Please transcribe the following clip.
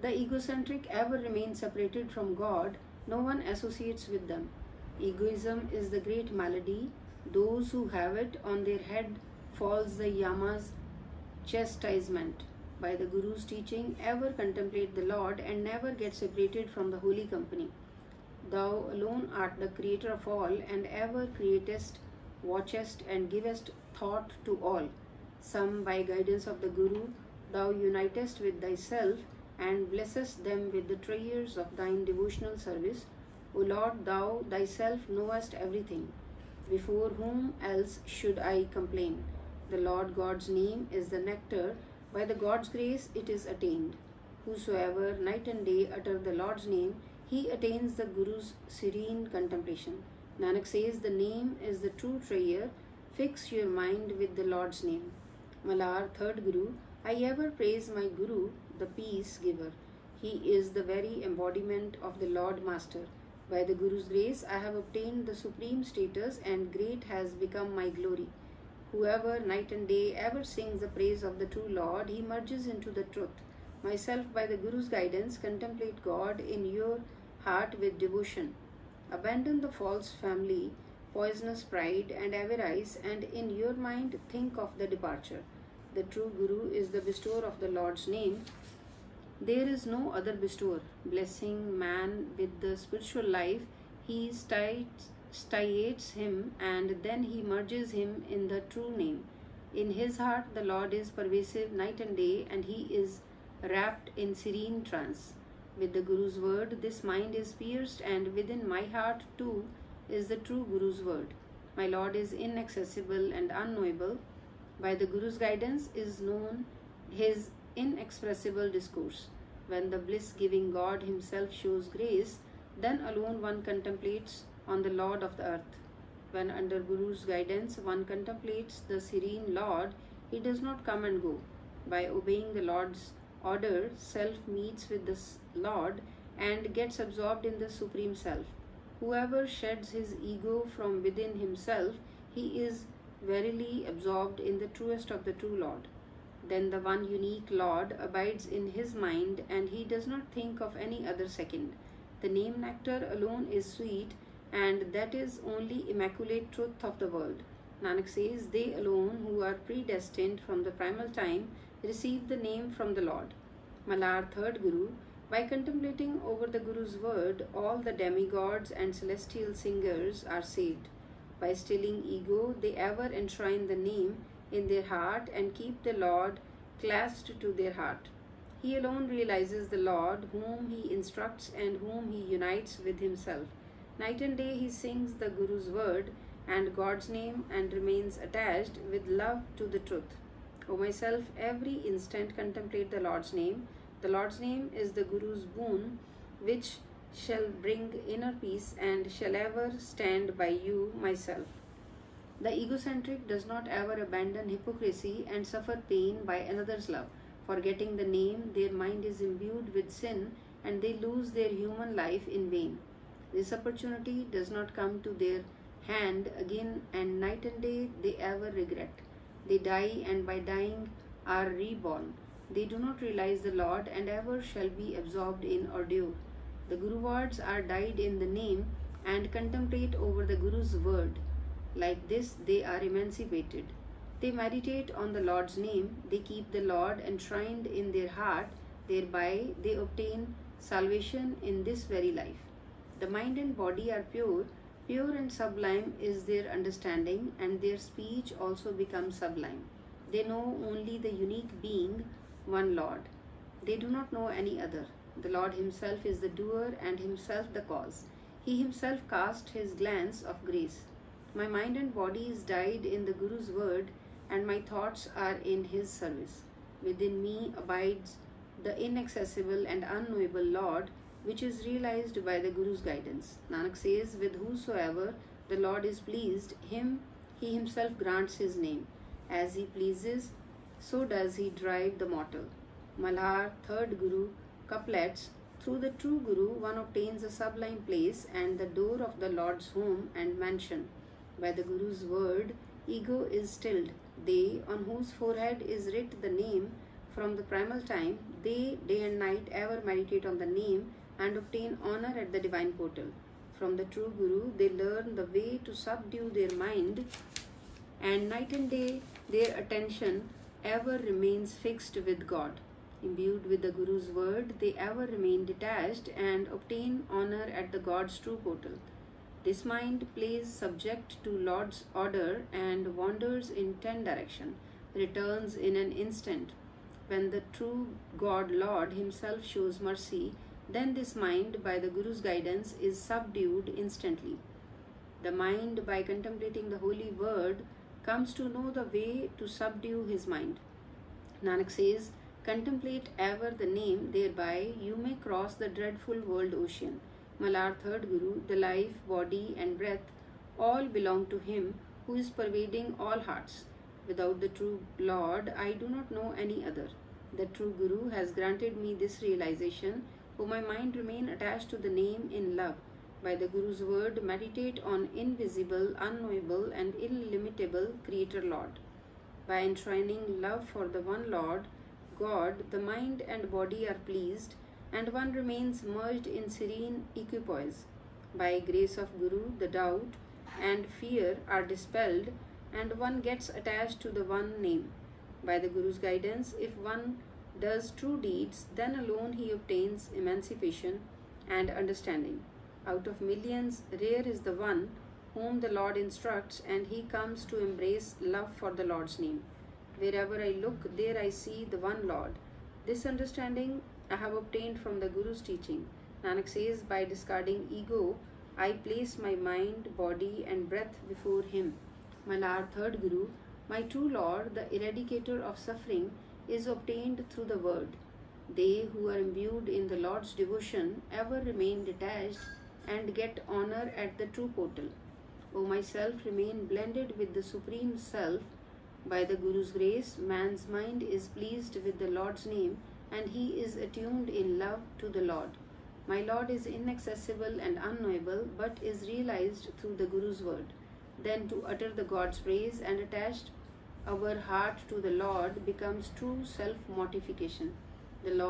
The egocentric ever remain separated from God, no one associates with them. Egoism is the great malady. Those who have it on their head falls the Yama's chastisement. By the Guru's teaching, ever contemplate the Lord and never get separated from the holy company. Thou alone art the creator of all, and ever createst, watchest, and givest thought to all. Some, by guidance of the Guru, thou unitest with thyself, and blessest them with the treasures of thine devotional service. O Lord, thou thyself knowest everything. Before whom else should I complain? The Lord God's name is the nectar. By the God's grace it is attained. Whosoever night and day utter the Lord's name, he attains the Guru's serene contemplation. Nanak says, the name is the true treasure. Fix your mind with the Lord's name. Malar, third Guru. I ever praise my Guru, the peace giver. He is the very embodiment of the Lord Master. By the Guru's grace, I have obtained the supreme status, and great has become my glory. Whoever night and day ever sings the praise of the true Lord, he merges into the truth. Myself, by the Guru's guidance, contemplate God in your heart with devotion. Abandon the false family, poisonous pride and avarice, and in your mind think of the departure. The true Guru is the bestower of the Lord's name. There is no other bestower. Blessing man with the spiritual life, he styates him, and then he merges him in the true name. In his heart the Lord is pervasive night and day, and he is wrapped in serene trance. With the Guru's word, this mind is pierced, and within my heart too is the true Guru's word. My Lord is inaccessible and unknowable. By the Guru's guidance is known his inexpressible discourse. When the bliss-giving God himself shows grace, then alone one contemplates on the Lord of the earth. When under Guru's guidance one contemplates the serene Lord, he does not come and go. By obeying the Lord's order, self meets with the Lord and gets absorbed in the Supreme Self. Whoever sheds his ego from within himself, he is verily absorbed in the truest of the true Lord. Then the one unique Lord abides in his mind, and he does not think of any other second. The name nectar alone is sweet, and that is only immaculate truth of the world. Nanak says, they alone who are predestined from the primal time receive the name from the Lord. Malar, third Guru. By contemplating over the Guru's word, all the demigods and celestial singers are saved. By stilling ego, they ever enshrine the name in their heart and keep the Lord clasped to their heart. He alone realizes the Lord, whom he instructs and whom he unites with himself. Night and day he sings the Guru's word and God's name, and remains attached with love to the truth. O myself, every instant contemplate the Lord's name. The Lord's name is the Guru's boon, which shall bring inner peace and shall ever stand by you, myself. The egocentric does not ever abandon hypocrisy and suffer pain by another's love. Forgetting the name, their mind is imbued with sin, and they lose their human life in vain. This opportunity does not come to their hand again, and night and day they ever regret. They die, and by dying are reborn. They do not realize the Lord, and ever shall be absorbed in ordure. The Guru words are dyed in the name, and contemplate over the Guru's word. Like this they are emancipated. They meditate on the Lord's name, they keep the Lord enshrined in their heart, thereby they obtain salvation in this very life. The mind and body are pure, pure and sublime is their understanding, and their speech also becomes sublime. They know only the unique being, one Lord. They do not know any other. The Lord himself is the doer and himself the cause. He himself cast his glance of grace. My mind and body is dyed in the Guru's word, and my thoughts are in his service. Within me abides the inaccessible and unknowable Lord, which is realized by the Guru's guidance. Nanak says, with whosoever the Lord is pleased, him he himself grants his name. As he pleases, so does he drive the mortal. Malhar, third Guru, couplets. Through the true Guru, one obtains a sublime place and the door of the Lord's home and mansion. By the Guru's word, ego is stilled. They on whose forehead is writ the name from the primal time, They, day and night, ever meditate on the name and obtain honor at the divine portal. From the true Guru, they learn the way to subdue their mind, and night and day their attention ever remains fixed with God. Imbued with the Guru's word, they ever remain detached and obtain honor at the God's true portal. This mind plays subject to Lord's order and wanders in 10 directions, returns in an instant. When the true God Lord himself shows mercy, then this mind, by the Guru's guidance, is subdued instantly. The mind, by contemplating the holy word, comes to know the way to subdue his mind. Nanak says, contemplate ever the name, thereby you may cross the dreadful world ocean. Malar third Guru, the life, body and breath, all belong to him who is pervading all hearts. Without the true Lord, I do not know any other. The true Guru has granted me this realization, for my mind remain attached to the name in love. By the Guru's word, meditate on invisible, unknowable and illimitable Creator Lord. By enshrining love for the one Lord, God, the mind and body are pleased, and one remains merged in serene equipoise. By grace of Guru, the doubt and fear are dispelled, and one gets attached to the one name. By the Guru's guidance, if one does true deeds, then alone he obtains emancipation and understanding. Out of millions, rare is the one whom the Lord instructs, and he comes to embrace love for the Lord's name. Wherever I look, there I see the one Lord. This understanding I have obtained from the Guru's teaching. Nanak says, by discarding ego, I place my mind, body and breath before him. Malar third Guru, my true Lord, the eradicator of suffering, is obtained through the word. They who are imbued in the Lord's devotion ever remain detached and get honor at the true portal. O myself, remain blended with the Supreme Self. By the Guru's grace, man's mind is pleased with the Lord's name, and he is attuned in love to the Lord. My Lord is inaccessible and unknowable, but is realized through the Guru's word. Then to utter the God's praise and attach our heart to the Lord becomes true self-mortification. The Lord